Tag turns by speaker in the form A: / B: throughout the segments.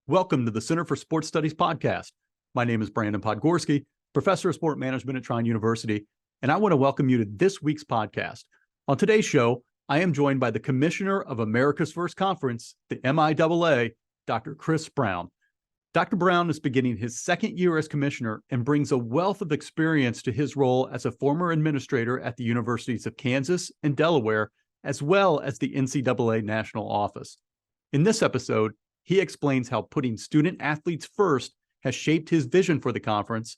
A: Welcome to the Center for Sports Studies podcast. My name is Brandon Podgorski, professor of sport management at Trine University, and I want to welcome you to this week's podcast. On today's show, I am joined by the Commissioner of America's First Conference, the MIAA, Dr. Chris Brown. Dr. Brown is beginning his second year as commissioner and brings a wealth of experience to his role as a former administrator at the Universities of Kansas and Delaware, as well as the NCAA National Office. In this episode, he explains how putting student athletes first has shaped his vision for the conference,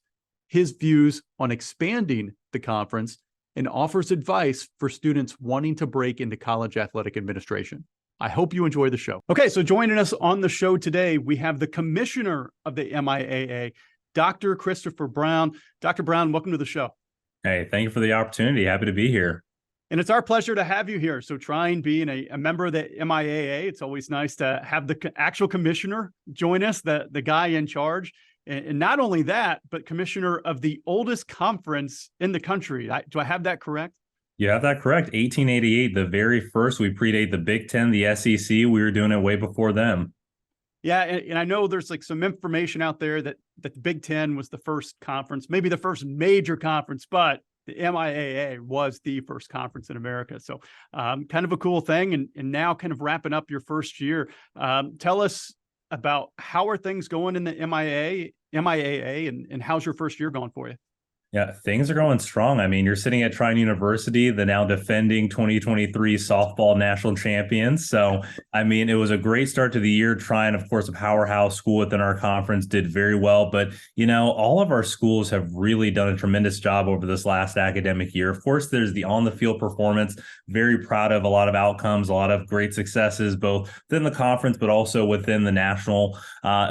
A: his views on expanding the conference, and offers advice for students wanting to break into college athletic administration. I hope you enjoy the show. Okay, so joining us on the show today, we have the commissioner of the MIAA, Dr. Christopher Brown. Dr. Brown, welcome to the show.
B: Hey, thank you for the opportunity. Happy to be here.
A: And it's our pleasure to have you here. So Trine being a member of the MIAA, it's always nice to have the actual commissioner join us, the guy in charge. And not only that, but commissioner of the oldest conference in the country. Do I have that correct?
B: You have that correct. 1888, the very first. We predate the Big Ten, the SEC. We were doing it way before them.
A: Yeah, and I know there's like some information out there that the Big Ten was the first conference, maybe the first major conference, but the MIAA was the first conference in America. So kind of a cool thing. And now kind of wrapping up your first year. Tell us about how are things going in the MIAA and how's your first year going for you?
B: Yeah, things are going strong. I mean, you're sitting at Trine University, the now defending 2023 softball national champions. So, I mean, it was a great start to the year. Trine, of course, a powerhouse school within our conference, did very well. But, all of our schools have really done a tremendous job over this last academic year. Of course, there's the on-the-field performance. Very proud of a lot of outcomes, a lot of great successes, both within the conference, but also within the national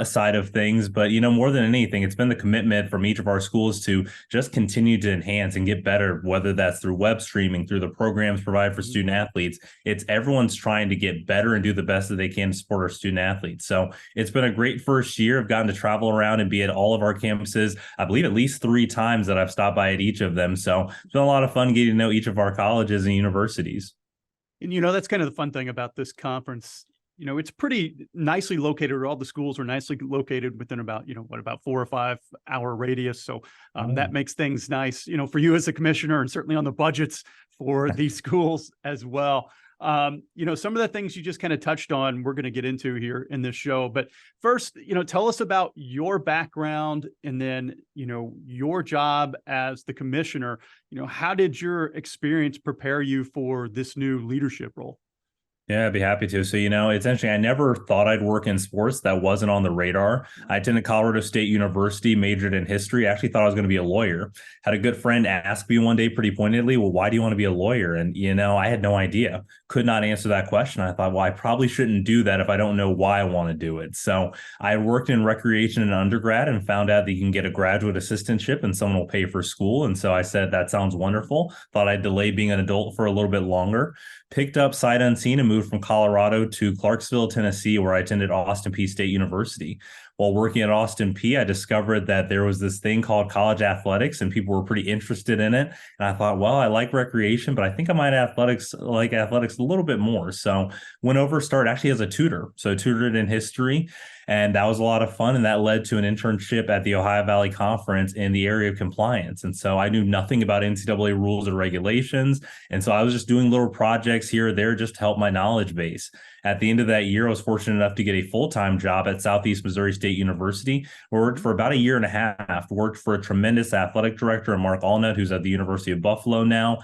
B: side of things. But, more than anything, it's been the commitment from each of our schools to just continue to enhance and get better, whether that's through web streaming, through the programs provided for student athletes. It's everyone's trying to get better and do the best that they can to support our student athletes. So it's been a great first year. I've gotten to travel around and be at all of our campuses, I believe at least 3 times that I've stopped by at each of them. So it's been a lot of fun getting to know each of our colleges and universities.
A: And, that's kind of the fun thing about this conference. It's pretty nicely located, or all the schools are nicely located within about 4 or 5 hour radius. So that makes things nice, for you as a commissioner, and certainly on the budgets for these schools as well. Some of the things you just kind of touched on, we're going to get into here in this show. But first, tell us about your background and then, your job as the commissioner. How did your experience prepare you for this new leadership role?
B: Yeah, I'd be happy to. So, essentially, I never thought I'd work in sports. That wasn't on the radar. I attended Colorado State University, majored in history. I actually thought I was going to be a lawyer. Had a good friend ask me one day pretty pointedly, well, why do you want to be a lawyer? And, I had no idea. Could not answer that question. I thought, well, I probably shouldn't do that if I don't know why I want to do it. So I worked in recreation in undergrad and found out that you can get a graduate assistantship and someone will pay for school. And so I said, that sounds wonderful. Thought I'd delay being an adult for a little bit longer. Picked up sight unseen and moved from Colorado to Clarksville, Tennessee, where I attended Austin Peay State University. While working at Austin Peay, I discovered that there was this thing called college athletics and people were pretty interested in it. And I thought, well, I like recreation, but I think I might like athletics a little bit more. So went over, started actually as a tutor. So tutored in history. And that was a lot of fun. And that led to an internship at the Ohio Valley Conference in the area of compliance. And so I knew nothing about NCAA rules or regulations. And so I was just doing little projects here or there just to help my knowledge base. At the end of that year, I was fortunate enough to get a full-time job at Southeast Missouri State University, where I worked for about a year and a half, worked for a tremendous athletic director, Mark Allnut, who's at the University of Buffalo now,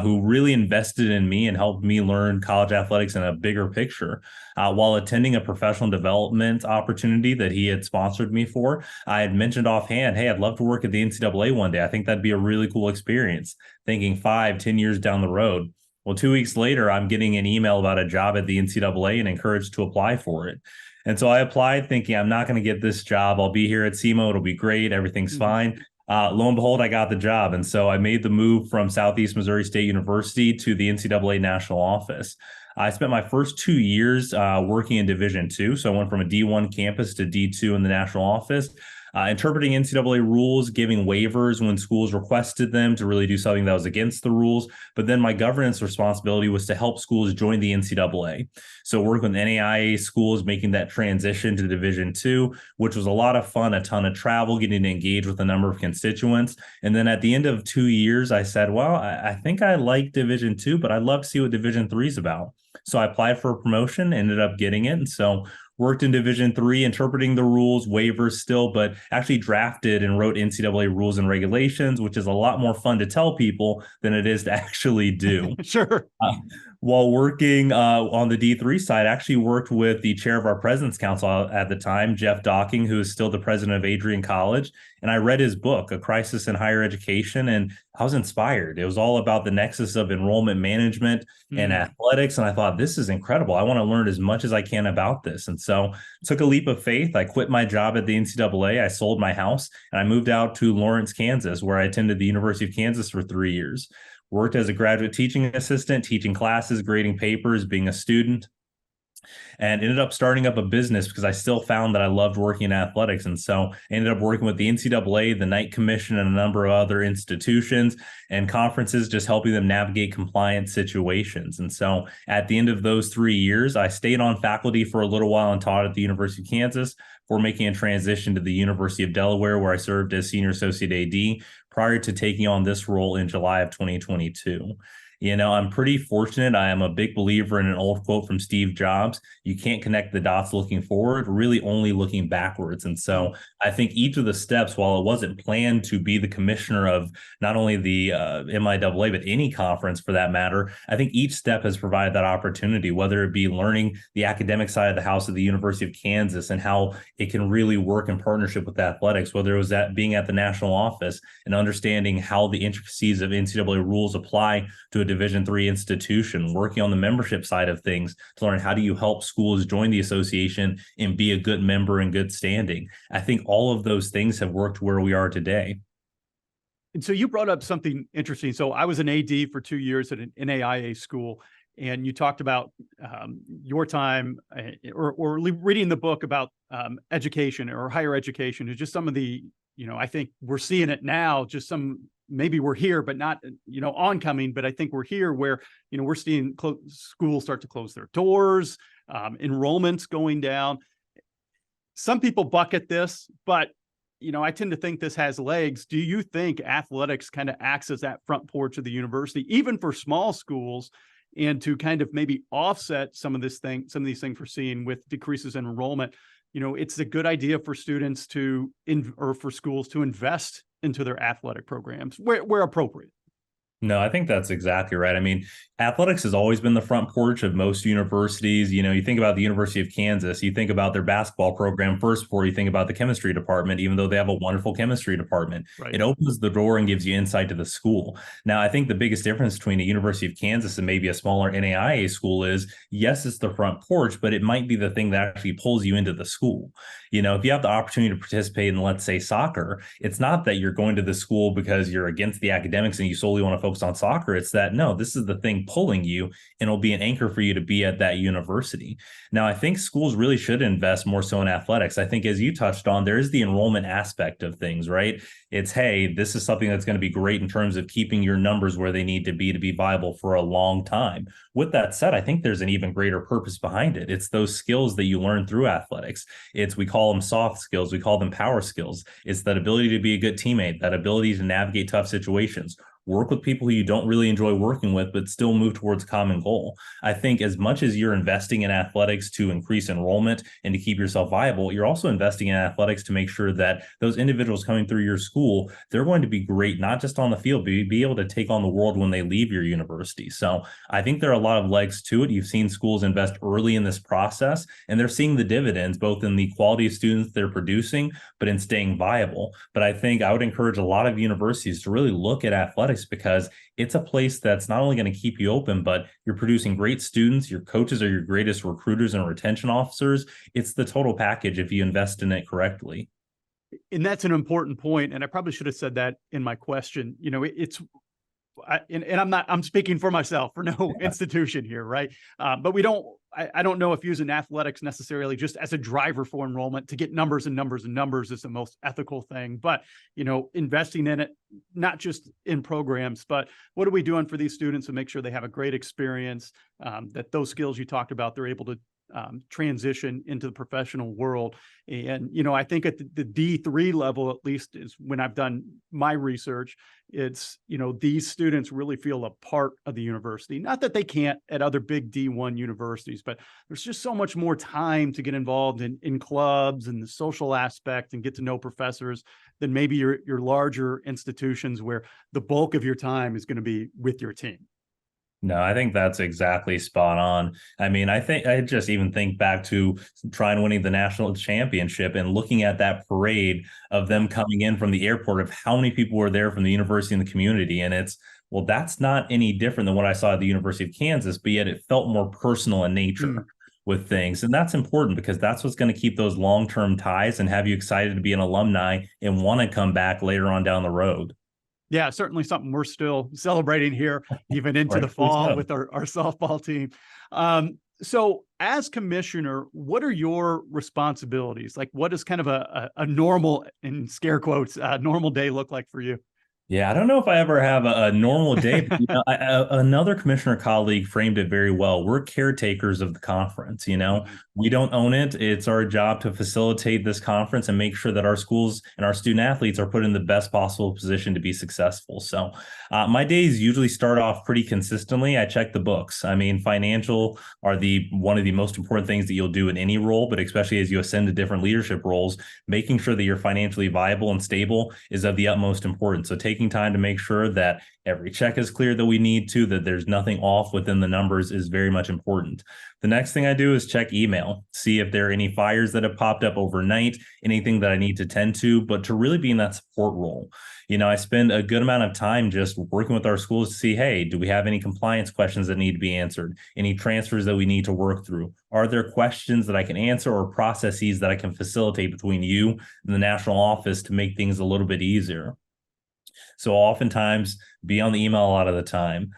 B: who really invested in me and helped me learn college athletics in a bigger picture. While attending a professional development opportunity that he had sponsored me for, I had mentioned offhand, hey, I'd love to work at the NCAA one day. I think that'd be a really cool experience, thinking 5-10 years down the road. Well, 2 weeks later, I'm getting an email about a job at the NCAA and encouraged to apply for it. And so I applied thinking I'm not going to get this job. I'll be here at SEMO. It'll be great. Everything's fine. Lo and behold, I got the job. And so I made the move from Southeast Missouri State University to the NCAA national office. I spent my first 2 years working in Division II. So I went from a D1 campus to D2 in the national office. interpreting NCAA rules, giving waivers when schools requested them to really do something that was against the rules. But then my governance responsibility was to help schools join the NCAA. So work with NAIA schools, making that transition to Division II, which was a lot of fun, a ton of travel, getting to engage with a number of constituents. And then at the end of 2 years, I said, well, I think I like Division II, but I'd love to see what Division III is about. So I applied for a promotion, ended up getting it. And so worked in Division III, interpreting the rules, waivers still, but actually drafted and wrote NCAA rules and regulations, which is a lot more fun to tell people than it is to actually do.
A: Sure.
B: While working on the D3 side, I actually worked with the chair of our President's Council at the time, Jeff Docking, who is still the president of Adrian College. And I read his book, A Crisis in Higher Education, and I was inspired. It was all about the nexus of enrollment management and athletics. And I thought, this is incredible. I want to learn as much as I can about this. And so took a leap of faith. I quit my job at the NCAA. I sold my house and I moved out to Lawrence, Kansas, where I attended the University of Kansas for 3 years. Worked as a graduate teaching assistant, teaching classes, grading papers, being a student, and ended up starting up a business because I still found that I loved working in athletics. And so I ended up working with the NCAA, the Knight Commission, and a number of other institutions and conferences, just helping them navigate compliance situations. And so at the end of those 3 years, I stayed on faculty for a little while and taught at the University of Kansas before making a transition to the University of Delaware, where I served as Senior Associate AD prior to taking on this role in July of 2022. You know, I'm pretty fortunate. I am a big believer in an old quote from Steve Jobs. You can't connect the dots looking forward, really only looking backwards. And so I think each of the steps, while it wasn't planned to be the commissioner of not only the MIAA, but any conference for that matter, I think each step has provided that opportunity, whether it be learning the academic side of the house of the University of Kansas and how it can really work in partnership with athletics, whether it was that being at the national office and understanding how the intricacies of NCAA rules apply to a Division III institution, working on the membership side of things to learn how do you help schools join the association and be a good member in good standing. I think all of those things have worked where we are today.
A: And so you brought up something interesting. So I was an AD for 2 years at an NAIA school, and you talked about your time or reading the book about education or higher education, or just some of the, I think we're seeing it now, just some, maybe we're here, but not, oncoming, but I think we're here where, we're seeing schools start to close their doors, enrollments going down. Some people bucket this, but, I tend to think this has legs. Do you think athletics kind of acts as that front porch of the university, even for small schools, and to kind of maybe offset some of these things we're seeing with decreases in enrollment? It's a good idea for students or for schools to invest into their athletic programs where appropriate.
B: No, I think that's exactly right. I mean, athletics has always been the front porch of most universities. You think about the University of Kansas, you think about their basketball program first before you think about the chemistry department, even though they have a wonderful chemistry department. Right. It opens the door and gives you insight to the school. Now, I think the biggest difference between a University of Kansas and maybe a smaller NAIA school is, yes, it's the front porch, but it might be the thing that actually pulls you into the school. If you have the opportunity to participate in, let's say, soccer, it's not that you're going to the school because you're against the academics and you solely want to focus on soccer. It's that, no, this is the thing pulling you, and it'll be an anchor for you to be at that university. Now, I think schools really should invest more so in athletics. I think, as you touched on, there is the enrollment aspect of things, right? It's, hey, this is something that's going to be great in terms of keeping your numbers where they need to be viable for a long time. With that said, I think there's an even greater purpose behind it. It's those skills that you learn through athletics. We call them soft skills. We call them power skills. It's that ability to be a good teammate, that ability to navigate tough situations, work with people who you don't really enjoy working with, but still move towards a common goal. I think as much as you're investing in athletics to increase enrollment and to keep yourself viable, you're also investing in athletics to make sure that those individuals coming through your school, they're going to be great, not just on the field, but be able to take on the world when they leave your university. So I think there are a lot of legs to it. You've seen schools invest early in this process, and they're seeing the dividends, both in the quality of students they're producing, but in staying viable. But I think I would encourage a lot of universities to really look at athletics, because it's a place that's not only going to keep you open, but you're producing great students. Your coaches are your greatest recruiters and retention officers. It's the total package if you invest in it correctly.
A: And that's an important point. And I probably should have said that in my question. I'm speaking for myself, for no institution here, right? But we don't I don't know if using athletics necessarily just as a driver for enrollment to get numbers and numbers and numbers is the most ethical thing, but, investing in it, not just in programs, but what are we doing for these students to make sure they have a great experience, that those skills you talked about, they're able to transition into the professional world. And, I think at the D3 level, at least is when I've done my research, it's, these students really feel a part of the university. Not that they can't at other big D1 universities, but there's just so much more time to get involved in clubs and the social aspect and get to know professors than maybe your larger institutions where the bulk of your time is going to be with your team.
B: No, I think that's exactly spot on. I mean, I just even think back to trying winning the national championship and looking at that parade of them coming in from the airport, of how many people were there from the university and the community. And well, that's not any different than what I saw at the University of Kansas, but yet it felt more personal in nature with things. And that's important because that's what's going to keep those long-term ties and have you excited to be an alumni and want to come back later on down the road.
A: Yeah, certainly something we're still celebrating here, even into the fall with our softball team. So as commissioner, what are your responsibilities? Like, what does kind of a normal, in scare quotes, normal day look like for you?
B: Yeah, I don't know if I ever have a normal day, but another commissioner colleague framed it very well. We're caretakers of the conference. We don't own it. It's our job to facilitate this conference and make sure that our schools and our student athletes are put in the best possible position to be successful. So my days usually start off pretty consistently. I check the books. I mean, financial are one of the most important things that you'll do in any role, but especially as you ascend to different leadership roles, making sure that you're financially viable and stable is of the utmost importance. So taking time to make sure that every check is clear that we need to, that there's nothing off within the numbers is very much important. The next thing I do is check email, see if there are any fires that have popped up overnight, anything that I need to tend to, but to really be in that support role. I spend a good amount of time just working with our schools to see, hey, do we have any compliance questions that need to be answered? Any transfers that we need to work through? Are there questions that I can answer or processes that I can facilitate between you and the national office to make things a little bit easier? So oftentimes be on the email a lot of the time.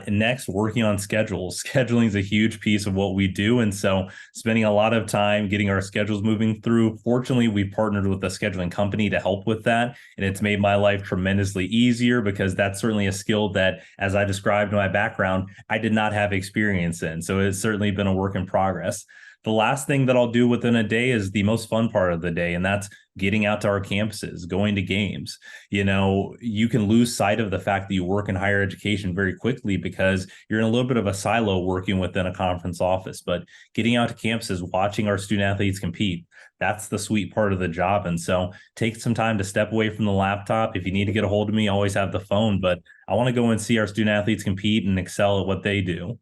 B: Next, working on schedules. Scheduling is a huge piece of what we do. And so spending a lot of time getting our schedules moving through. Fortunately, we partnered with a scheduling company to help with that. And it's made my life tremendously easier because that's certainly a skill that, as I described in my background, I did not have experience in. So it's certainly been a work in progress. The last thing that I'll do within a day is the most fun part of the day, and that's getting out to our campuses, going to games. You can lose sight of the fact that you work in higher education very quickly because you're in a little bit of a silo working within a conference office. But getting out to campuses, watching our student athletes compete, that's the sweet part of the job. And so take some time to step away from the laptop. If you need to get a hold of me, I always have the phone, but I want to go and see our student athletes compete and excel at what they do.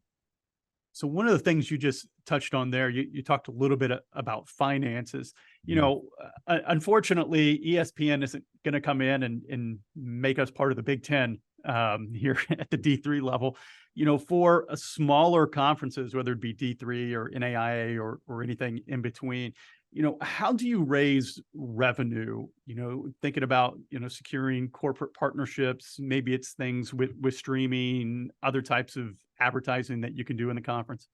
A: So one of the things you just touched on there, you talked a little bit about finances. Unfortunately, ESPN isn't going to come in and make us part of the Big Ten here at the D3 level. For a smaller conferences, whether it be D3 or NAIA or anything in between, how do you raise revenue? Thinking about, securing corporate partnerships, maybe it's things with streaming, other types of advertising that you can do in the conference.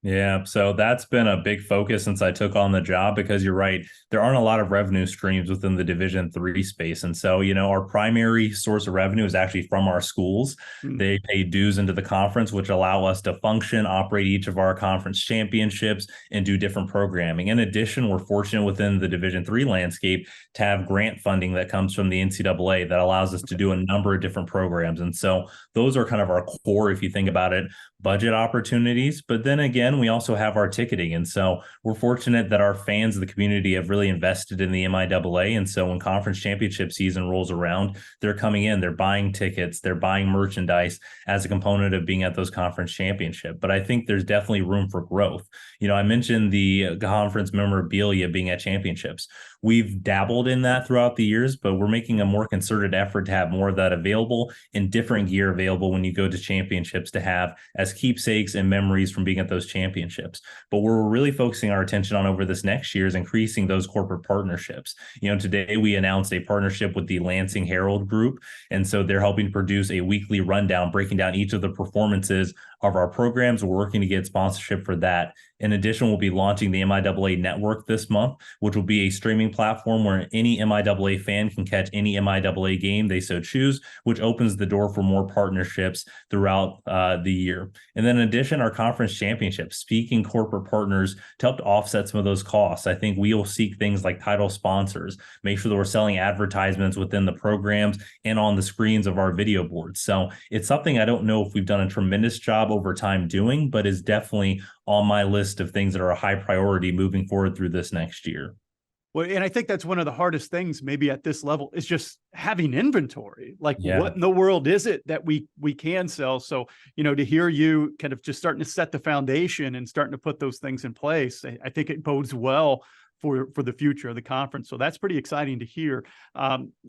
B: Yeah, so that's been a big focus since I took on the job because you're right, there aren't a lot of revenue streams within the Division III space. And so, our primary source of revenue is actually from our schools. They pay dues into the conference, which allow us to function, operate each of our conference championships, and do different programming. In addition, we're fortunate within the Division III landscape to have grant funding that comes from the NCAA that allows us to do a number of different programs. And so those are kind of our core, if you think about it, budget opportunities. But then again, we also have our ticketing. And so we're fortunate that our fans of the community have really invested in the MIAA. And so when conference championship season rolls around, they're coming in, they're buying tickets, they're buying merchandise as a component of being at those conference championship. But I think there's definitely room for growth. I mentioned the conference memorabilia being at championships. We've dabbled in that throughout the years, but we're making a more concerted effort to have more of that available and different gear available when you go to championships to have as keepsakes and memories from being at those championships championships. But where we're really focusing our attention on over this next year is increasing those corporate partnerships. Today we announced a partnership with the Lansing Herald Group. And so they're helping produce a weekly rundown, breaking down each of the performances of our programs. We're working to get sponsorship for that. In addition, we'll be launching the MIAA Network this month, which will be a streaming platform where any MIAA fan can catch any MIAA game they so choose, which opens the door for more partnerships throughout the year. And then in addition, our conference championships, seeking corporate partners to help to offset some of those costs. I think we will seek things like title sponsors, make sure that we're selling advertisements within the programs and on the screens of our video boards. So it's something I don't know if we've done a tremendous job over time doing, but is definitely on my list of things that are a high priority moving forward through this next year.
A: Well, and I think that's one of the hardest things maybe at this level is just having inventory. Like what in the world is it that we can sell? So, to hear you kind of just starting to set the foundation and starting to put those things in place, I think it bodes well for the future of the conference. So that's pretty exciting to hear.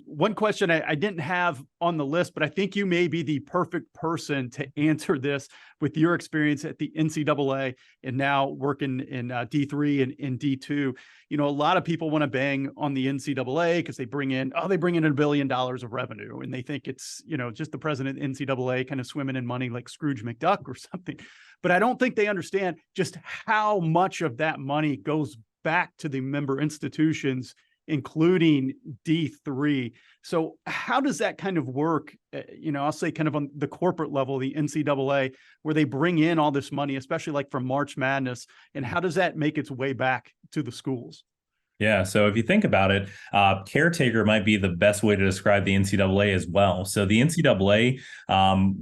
A: One question I didn't have on the list, but I think you may be the perfect person to answer this with your experience at the NCAA and now working in D3 and in D2. A lot of people want to bang on the NCAA because they bring in $1 billion of revenue, and they think it's, just the president of NCAA kind of swimming in money like Scrooge McDuck or something. But I don't think they understand just how much of that money goes back to the member institutions, including D3. So how does that kind of work? I'll say kind of on the corporate level, the NCAA, where they bring in all this money, especially like from March Madness, and how does that make its way back to the schools?
B: Yeah. So if you think about it, caretaker might be the best way to describe the NCAA as well. So the NCAA,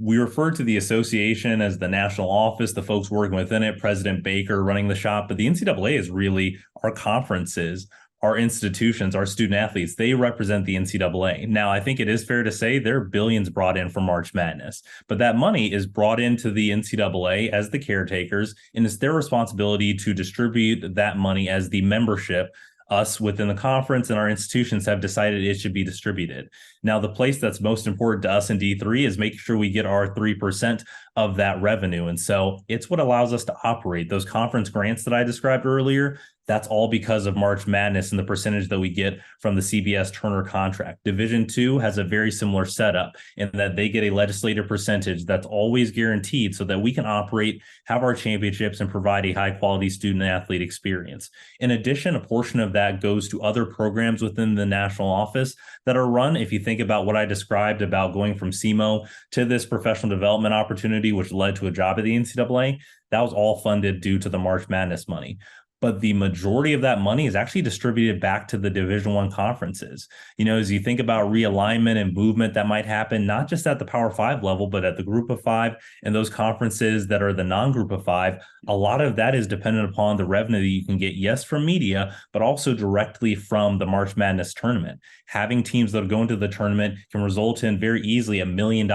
B: we refer to the association as the national office, the folks working within it, President Baker running the shop. But the NCAA is really our conferences, our institutions, our student athletes. They represent the NCAA. Now, I think it is fair to say there are billions brought in from March Madness, but that money is brought into the NCAA as the caretakers, and it's their responsibility to distribute that money as the membership. Us within the conference and our institutions have decided it should be distributed. Now, the place that's most important to us in D3 is making sure we get our 3% of that revenue. And so it's what allows us to operate. Those conference grants that I described earlier, that's all because of March Madness and the percentage that we get from the CBS Turner contract. Division II has a very similar setup in that they get a legislative percentage that's always guaranteed so that we can operate, have our championships, and provide a high quality student athlete experience. In addition, a portion of that goes to other programs within the national office that are run. If you think about what I described about going from SEMO to this professional development opportunity, which led to a job at the NCAA, that was all funded due to the March Madness money. But the majority of that money is actually distributed back to the Division I conferences. As you think about realignment and movement that might happen, not just at the Power 5 level, but at the Group of 5 and those conferences that are the non-Group of 5, a lot of that is dependent upon the revenue that you can get, yes, from media, but also directly from the March Madness tournament. Having teams that go into the tournament can result in very easily $1 million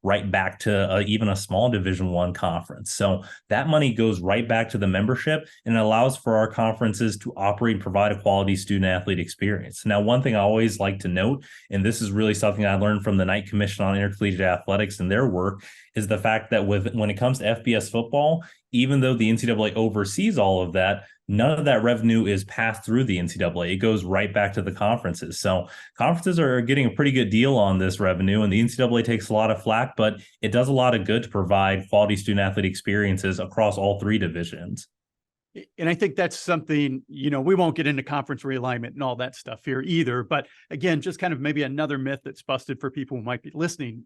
B: right back to even a small Division I conference. So that money goes right back to the membership and allows for our conferences to operate and provide a quality student athlete experience. Now, one thing I always like to note, and this is really something I learned from the Knight Commission on Intercollegiate Athletics and their work, is the fact that when it comes to FBS football, even though the NCAA oversees all of that, none of that revenue is passed through the NCAA. It goes right back to the conferences. So conferences are getting a pretty good deal on this revenue, and the NCAA takes a lot of flack, but it does a lot of good to provide quality student athlete experiences across all three divisions.
A: And I think that's something, we won't get into conference realignment and all that stuff here either. But again, just kind of maybe another myth that's busted for people who might be listening,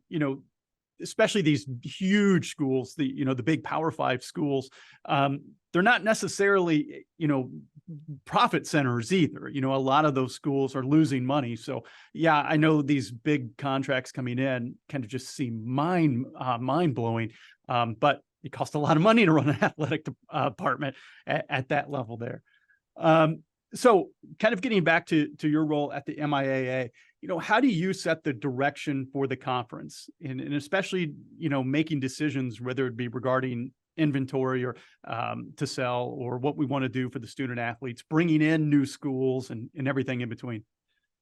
A: especially these huge schools, the big Power 5 schools, they're not necessarily, profit centers either. A lot of those schools are losing money. So yeah, I know these big contracts coming in kind of just seem mind blowing, but it costs a lot of money to run an athletic department at that level there. So kind of getting back to your role at the MIAA, how do you set the direction for the conference and especially, making decisions, whether it be regarding inventory or to sell or what we want to do for the student athletes, bringing in new schools and everything in between?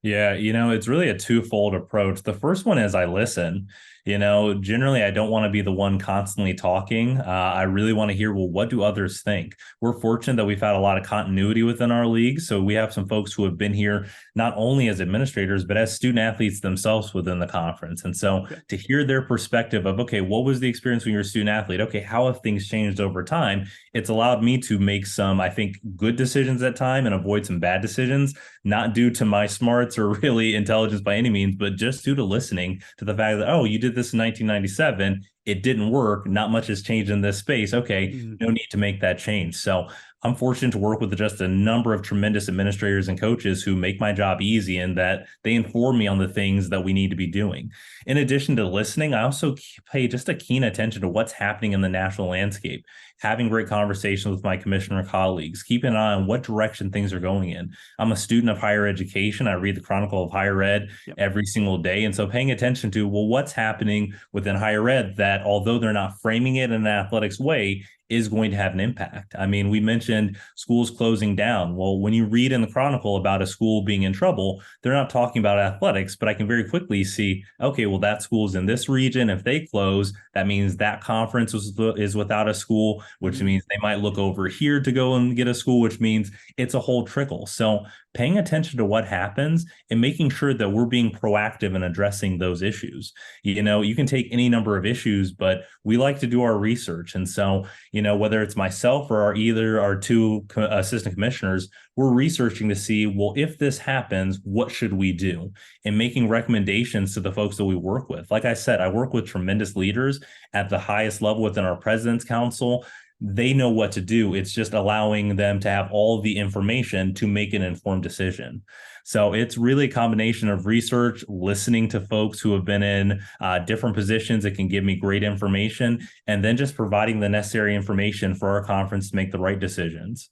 B: Yeah, it's really a twofold approach. The first one is I listen. Generally, I don't want to be the one constantly talking. I really want to hear, well, what do others think? We're fortunate that we've had a lot of continuity within our league. So we have some folks who have been here not only as administrators, but as student athletes themselves within the conference. And so
A: Okay.
B: to hear their perspective of, okay, what was the experience when you're a student athlete? Okay, how have things changed over time? It's allowed me to make some, I think, good decisions at time and avoid some bad decisions, not due to my smarts or really intelligence by any means, but just due to listening to the fact that, oh, you did this in 1997. It didn't work. Not much has changed in this space. Okay, no need to make that change. So I'm fortunate to work with just a number of tremendous administrators and coaches who make my job easy and that they inform me on the things that we need to be doing. In addition to listening, I also pay just a keen attention to what's happening in the national landscape, having great conversations with my commissioner colleagues, keeping an eye on what direction things are going in. I'm a student of higher education. I read the Chronicle of Higher Ed every single day. And so paying attention to, well, what's happening within higher ed that although they're not framing it in an athletics way, is going to have an impact. I mean, we mentioned schools closing down. Well, when you read in the Chronicle about a school being in trouble, they're not talking about athletics, but I can very quickly see, okay, well, that school's in this region. If they close, that means that conference is without a school, which means they might look over here to go and get a school, which means it's a whole trickle. So paying attention to what happens and making sure that we're being proactive in addressing those issues. You can take any number of issues, but we like to do our research. And so, whether it's myself or either our two assistant commissioners, we're researching to see, well, if this happens, what should we do? And making recommendations to the folks that we work with. Like I said, I work with tremendous leaders at the highest level within our President's Council. They know what to do. It's just allowing them to have all the information to make an informed decision. So it's really a combination of research, listening to folks who have been in different positions that can give me great information, and then just providing the necessary information for our conference to make the right decisions.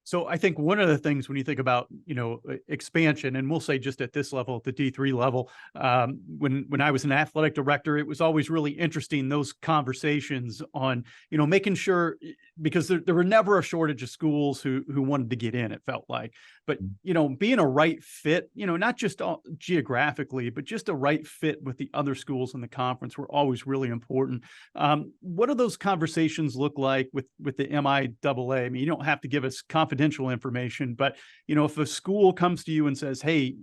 A: So I think one of the things when you think about, expansion, and we'll say just at this level, at the D3 level, when I was an athletic director, it was always really interesting, those conversations on, making sure, because there were never a shortage of schools who wanted to get in, it felt like. But, being a right fit, not just geographically, but just a right fit with the other schools in the conference were always really important. What do those conversations look like with the MIAA? I mean, you don't have to give us confidential information, but, if a school comes to you and says, hey,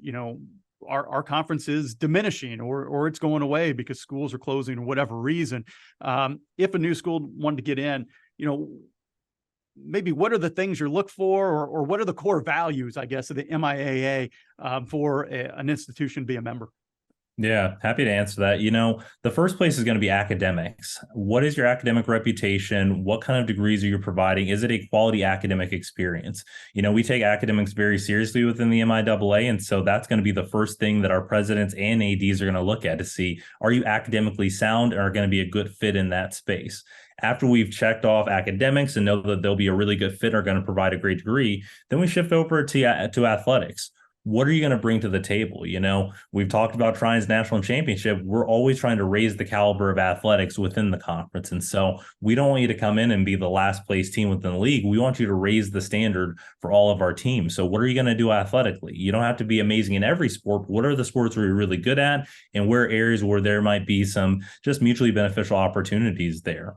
A: our conference is diminishing or it's going away because schools are closing or whatever reason, if a new school wanted to get in, maybe what are the things you look for, or what are the core values, I guess, of the MIAA for an institution to be a member?
B: Yeah, happy to answer that. The first place is going to be academics. What is your academic reputation? What kind of degrees are you providing? Is it a quality academic experience? We take academics very seriously within the MIAA. And so that's going to be the first thing that our presidents and ADs are going to look at to see, are you academically sound and are going to be a good fit in that space? After we've checked off academics and know that they'll be a really good fit or going to provide a great degree, then we shift over to athletics. What are you going to bring to the table? We've talked about Trine's national championship. We're always trying to raise the caliber of athletics within the conference. And so we don't want you to come in and be the last place team within the league. We want you to raise the standard for all of our teams. So what are you going to do athletically? You don't have to be amazing in every sport, but what are the sports where you're really good at, and where areas where there might be some just mutually beneficial opportunities there?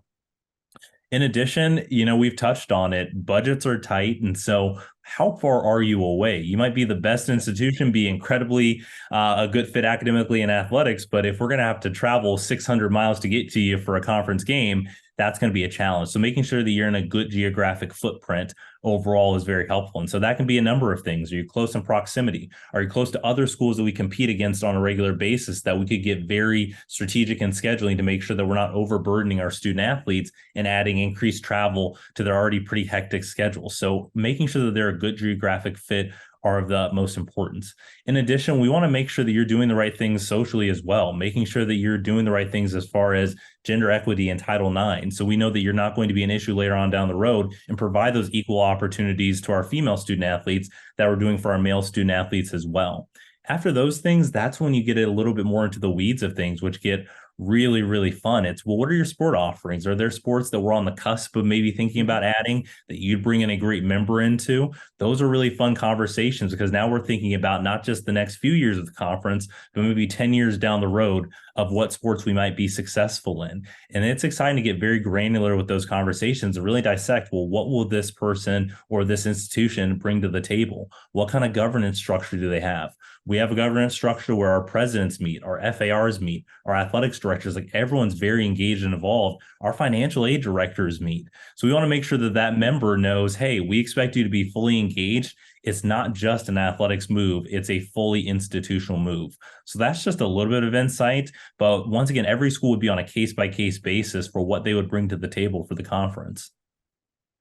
B: In addition, we've touched on it. Budgets are tight. And so how far are you away? You might be the best institution, be incredibly a good fit academically in athletics. But if we're going to have to travel 600 miles to get to you for a conference game, that's going to be a challenge. So making sure that you're in a good geographic footprint overall is very helpful. And so that can be a number of things. Are you close in proximity? Are you close to other schools that we compete against on a regular basis that we could get very strategic in scheduling to make sure that we're not overburdening our student athletes and adding increased travel to their already pretty hectic schedule? So making sure that they're a good geographic fit are of the utmost importance. In addition, we want to make sure that you're doing the right things socially as well, making sure that you're doing the right things as far as gender equity and Title IX. So we know that you're not going to be an issue later on down the road, and provide those equal opportunities to our female student athletes that we're doing for our male student athletes as well. After those things, that's when you get a little bit more into the weeds of things, which get really, really fun. It's, well, what are your sport offerings? Are there sports that we're on the cusp of maybe thinking about adding that you'd bring in a great member into? Those are really fun conversations because now we're thinking about not just the next few years of the conference, but maybe 10 years down the road of what sports we might be successful in. And it's exciting to get very granular with those conversations and really dissect, well, what will this person or this institution bring to the table? What kind of governance structure do they have? We have a governance structure where our presidents meet, our FARs meet, our athletics directors, like everyone's very engaged and involved. Our financial aid directors meet. So we want to make sure that that member knows, hey, we expect you to be fully engaged. It's not just an athletics move, it's a fully institutional move. So that's just a little bit of insight. But once again, every school would be on a case-by-case basis for what they would bring to the table for the conference.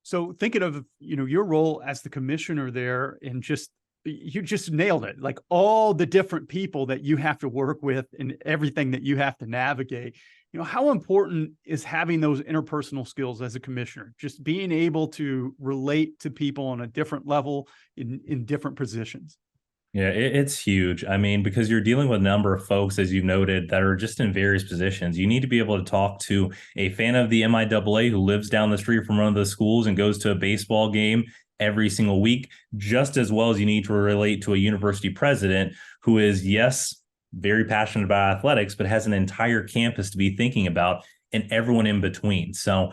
A: So thinking of, your role as the commissioner there, and you just nailed it. Like all the different people that you have to work with and everything that you have to navigate. How important is having those interpersonal skills as a commissioner? Just being able to relate to people on a different level in different positions.
B: Yeah, it's huge. I mean, because you're dealing with a number of folks, as you noted, that are just in various positions. You need to be able to talk to a fan of the MIAA who lives down the street from one of the schools and goes to a baseball game every single week, just as well as you need to relate to a university president who is, yes, very passionate about athletics, but has an entire campus to be thinking about and everyone in between. So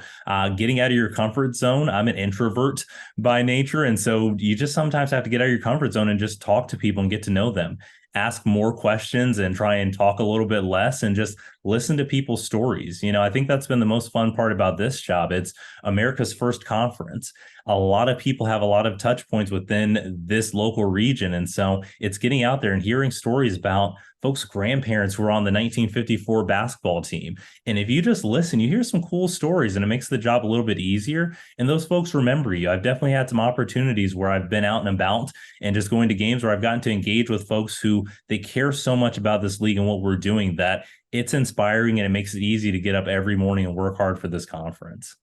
B: getting out of your comfort zone, I'm an introvert by nature. And so you just sometimes have to get out of your comfort zone and just talk to people and get to know them. Ask more questions and try and talk a little bit less and just listen to people's stories. I think that's been the most fun part about this job. It's America's first conference. A lot of people have a lot of touch points within this local region. And so it's getting out there and hearing stories about folks' grandparents who were on the 1954 basketball team. And if you just listen, you hear some cool stories and it makes the job a little bit easier. And those folks remember you. I've definitely had some opportunities where I've been out and about and just going to games where I've gotten to engage with folks who they care so much about this league and what we're doing that it's inspiring and it makes it easy to get up every morning and work hard for this conference.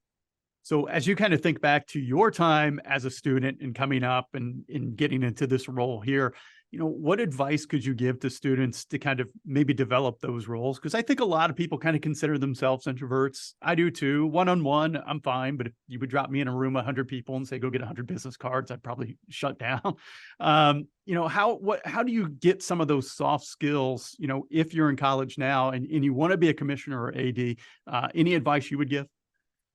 A: So as you kind of think back to your time as a student and coming up and getting into this role here, what advice could you give to students to kind of maybe develop those roles? Because I think a lot of people kind of consider themselves introverts. I do too. One-on-one, I'm fine. But if you would drop me in a room, 100 people and say, go get 100 business cards, I'd probably shut down. How do you get some of those soft skills, if you're in college now and you want to be a commissioner or AD, any advice you would give?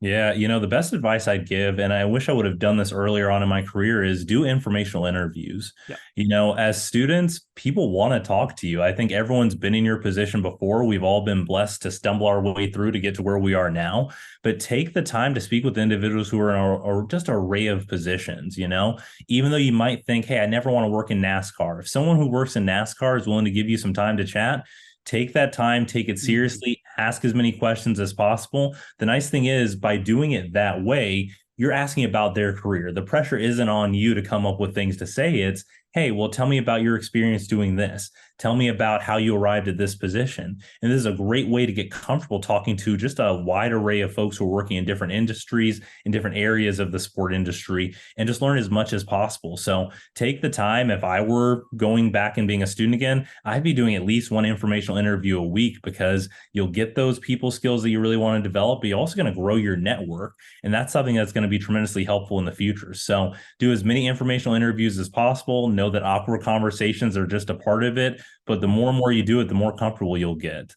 B: Yeah, the best advice I'd give, and I wish I would have done this earlier on in my career, is do informational interviews.
A: Yeah.
B: As students, people want to talk to you. I think everyone's been in your position before. We've all been blessed to stumble our way through to get to where we are now. But take the time to speak with individuals who are in just an array of positions, even though you might think, hey, I never want to work in NASCAR. If someone who works in NASCAR is willing to give you some time to chat, take that time, take it seriously, ask as many questions as possible. The nice thing is, by doing it that way, you're asking about their career. The pressure isn't on you to come up with things to say. It's, hey, well, tell me about your experience doing this. Tell me about how you arrived at this position. And this is a great way to get comfortable talking to just a wide array of folks who are working in different industries, in different areas of the sport industry, and just learn as much as possible. So take the time. If I were going back and being a student again, I'd be doing at least one informational interview a week because you'll get those people skills that you really want to develop, but you're also going to grow your network. And that's something that's going to be tremendously helpful in the future. So do as many informational interviews as possible. Know that awkward conversations are just a part of it. But the more and more you do it, the more comfortable you'll get.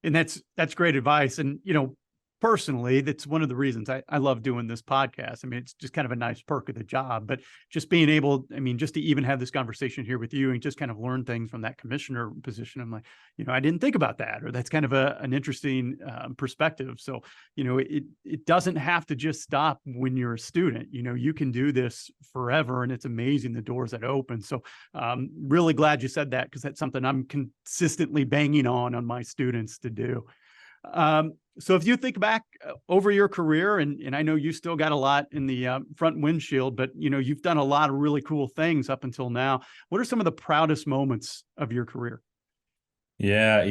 A: And that's great advice. And, personally, that's one of the reasons I love doing this podcast. I mean, it's just kind of a nice perk of the job, but just being able, just to even have this conversation here with you and just kind of learn things from that commissioner position. I'm like, I didn't think about that, or that's kind of an interesting perspective. So, it doesn't have to just stop when you're a student. You can do this forever, and it's amazing the doors that open. So really glad you said that, because that's something I'm consistently banging on my students to do. So if you think back over your career, and I know you still got a lot in the front windshield, but you've done a lot of really cool things up until now. What are some of the proudest moments of your career?
B: Yeah,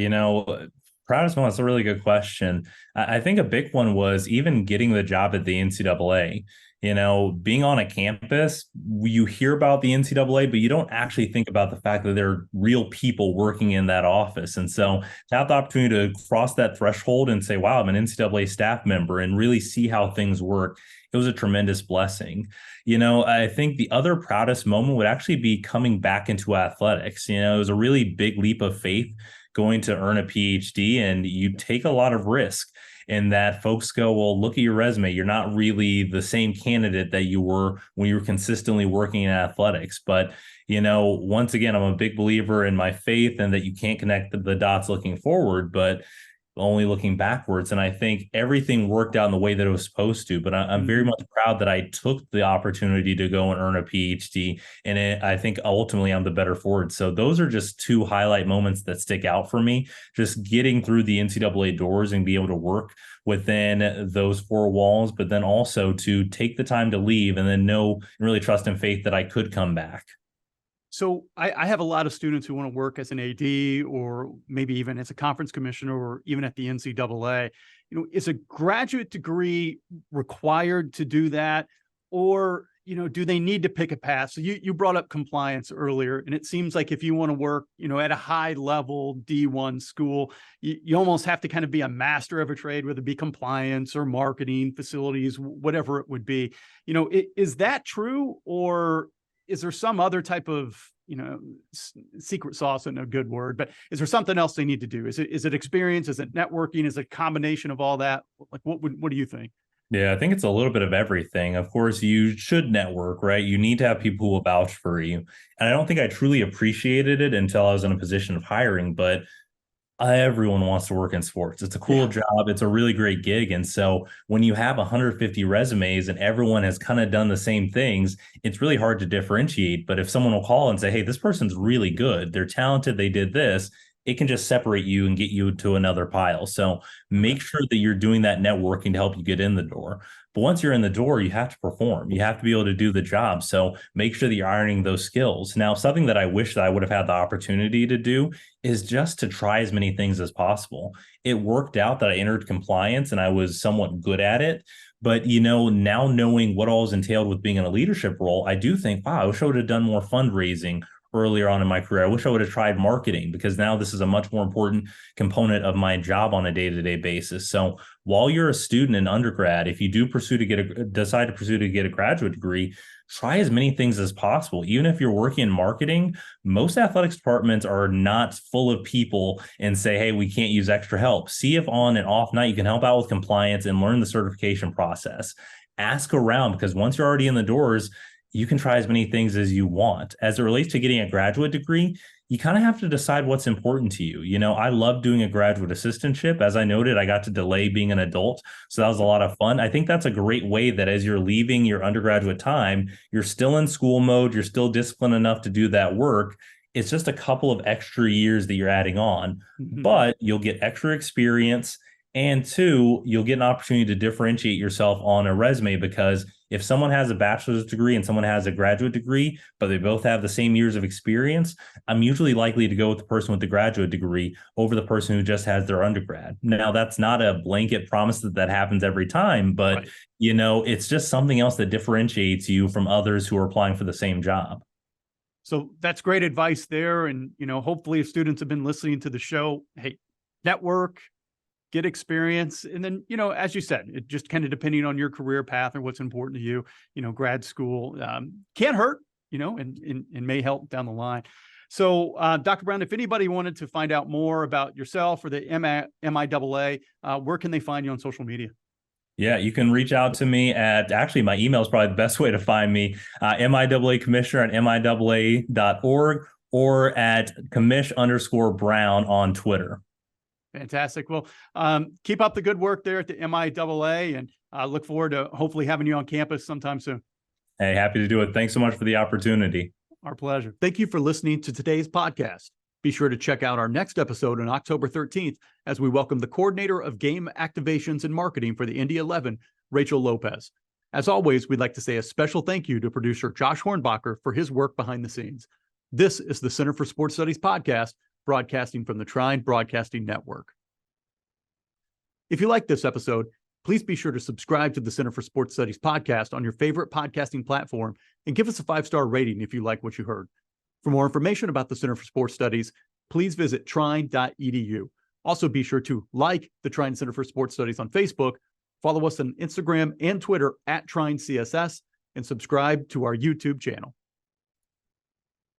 B: proudest moment, that's a really good question. I think a big one was even getting the job at the NCAA. Being on a campus, you hear about the NCAA, but you don't actually think about the fact that there are real people working in that office. And so to have the opportunity to cross that threshold and say, wow, I'm an NCAA staff member, and really see how things work, it was a tremendous blessing. I think the other proudest moment would actually be coming back into athletics. It was a really big leap of faith going to earn a PhD, and you take a lot of risk. In that folks go, well, look at your resume. You're not really the same candidate that you were when you were consistently working in athletics. But, once again, I'm a big believer in my faith and that you can't connect the dots looking forward, but only looking backwards. And I think everything worked out in the way that it was supposed to. But I'm very much proud that I took the opportunity to go and earn a PhD. And I think ultimately I'm the better for it. So those are just two highlight moments that stick out for me. Just getting through the NCAA doors and be able to work within those four walls, but then also to take the time to leave and then know and really trust and faith that I could come back.
A: So I have a lot of students who want to work as an AD or maybe even as a conference commissioner or even at the NCAA. Is a graduate degree required to do that? Or, do they need to pick a path? So you brought up compliance earlier, and it seems like if you want to work, at a high level D1 school, you almost have to kind of be a master of a trade, whether it be compliance or marketing, facilities, whatever it would be. Is that true? Or is there some other type of, secret sauce, isn't a good word, but is there something else they need to do? Is it experience? Is it networking? Is it a combination of all that? Like, what do you think?
B: Yeah, I think it's a little bit of everything. Of course, you should network, right? You need to have people who will vouch for you. And I don't think I truly appreciated it until I was in a position of hiring, but everyone wants to work in sports. It's a cool job. It's a really great gig. And so when you have 150 resumes and everyone has kind of done the same things, it's really hard to differentiate. But if someone will call and say, hey, this person's really good, they're talented, they did this, it can just separate you and get you to another pile. So make sure that you're doing that networking to help you get in the door. But once you're in the door, you have to perform. You have to be able to do the job. So make sure that you're ironing those skills. Now, something that I wish that I would have had the opportunity to do is just to try as many things as possible. It worked out that I entered compliance and I was somewhat good at it. But, now knowing what all is entailed with being in a leadership role, I do think, wow, I wish I would have done more fundraising earlier on in my career. I wish I would have tried marketing, because now this is a much more important component of my job on a day-to-day basis. So while you're a student in undergrad, if you do decide to pursue to get a graduate degree, try as many things as possible. Even if you're working in marketing, most athletics departments are not full of people and say, hey, we can't use extra help. See if on and off night you can help out with compliance and learn the certification process. Ask around, because once you're already in the doors, you can try as many things as you want. As it relates to getting a graduate degree, you kind of have to decide what's important to you. I love doing a graduate assistantship. As I noted, I got to delay being an adult. So that was a lot of fun. I think that's a great way that as you're leaving your undergraduate time, you're still in school mode, you're still disciplined enough to do that work. It's just a couple of extra years that you're adding on, but you'll get extra experience. And two, you'll get an opportunity to differentiate yourself on a resume, because if someone has a bachelor's degree and someone has a graduate degree, but they both have the same years of experience, I'm usually likely to go with the person with the graduate degree over the person who just has their undergrad. Now, that's not a blanket promise that happens every time, but right. It's just something else that differentiates you from others who are applying for the same job.
A: So that's great advice there. And, hopefully if students have been listening to the show, hey, network, get experience. And then, as you said, it just kind of depending on your career path or what's important to you, grad school can't hurt, and may help down the line. So, Dr. Brown, if anybody wanted to find out more about yourself or the MIAA, where can they find you on social media?
B: Yeah, you can reach out to me at, actually, my email is probably the best way to find me, MIAA commissioner at MIAA.org or at commish_Brown on Twitter.
A: Fantastic. Well, keep up the good work there at the MIAA, and look forward to hopefully having you on campus sometime soon.
B: Hey, happy to do it. Thanks so much for the opportunity.
A: Our pleasure. Thank you for listening to today's podcast. Be sure to check out our next episode on October 13th as we welcome the coordinator of game activations and marketing for the Indy 11, Rachel Lopez. As always, we'd like to say a special thank you to producer Josh Hornbacher for his work behind the scenes. This is the Center for Sports Studies podcast, broadcasting from the Trine Broadcasting Network. If you like this episode, Please be sure to subscribe to the Center for Sports Studies podcast on your favorite podcasting platform and give us a 5-star rating if you like what you heard. For more information about the Center for Sports Studies, please visit trine.edu. Also, be sure to like the Trine Center for Sports Studies on Facebook, follow us on Instagram and Twitter at Trine CSS, and subscribe to our YouTube channel.